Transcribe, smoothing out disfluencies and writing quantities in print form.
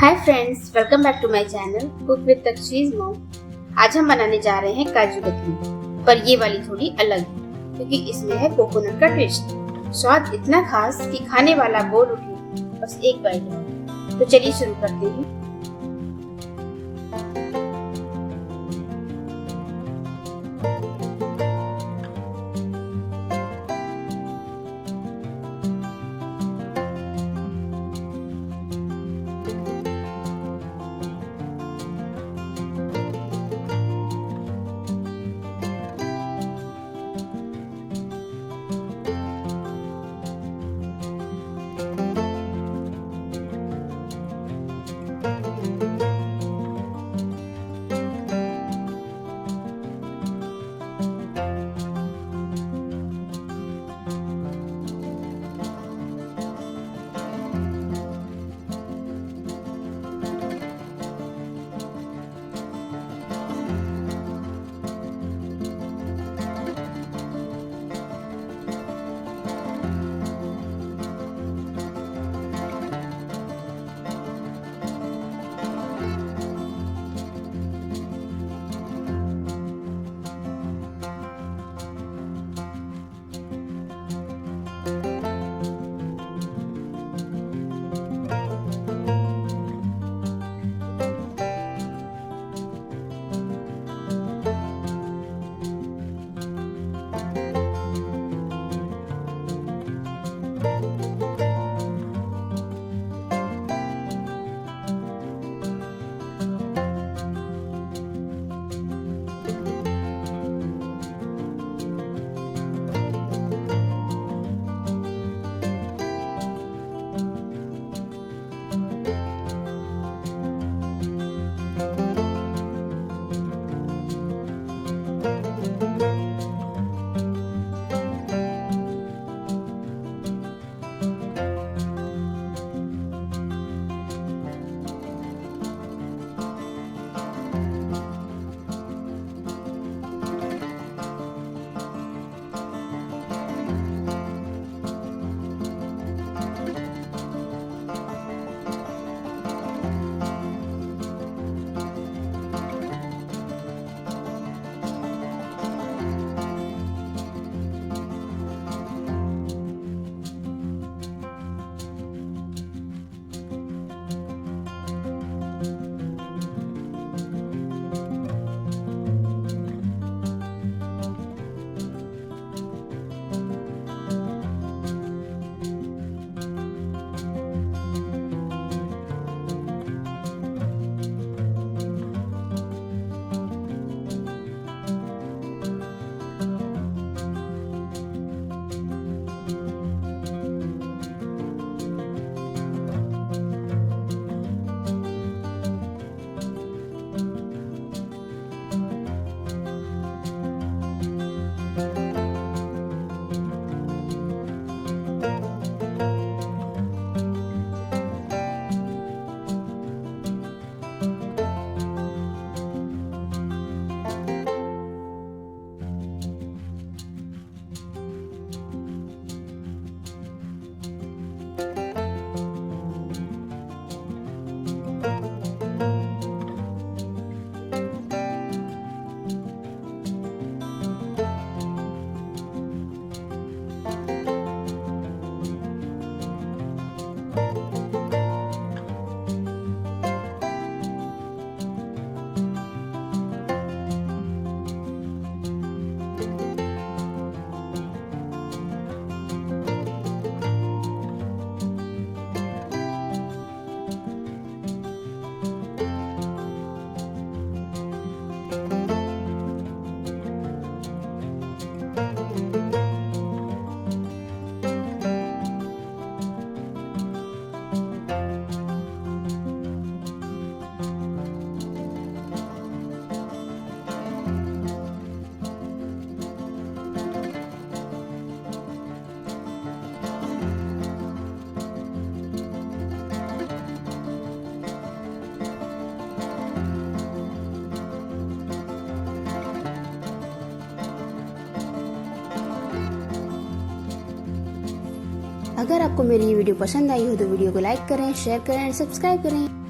Hi friends, welcome back to my channel cook with Takshi's mom. आज हम बनाने जा रहे हैं काजू कतली, पर ये वाली थोड़ी अलग है क्योंकि इसमें है कोकोनट का ट्विस्ट। स्वाद इतना खास कि खाने वाला बोल उठे बस एक बाइट में। तो चलिए शुरू करते हैं। अगर आपको मेरी ये वीडियो पसंद आई हो तो वीडियो को लाइक करें, शेयर करें और सब्सक्राइब करें।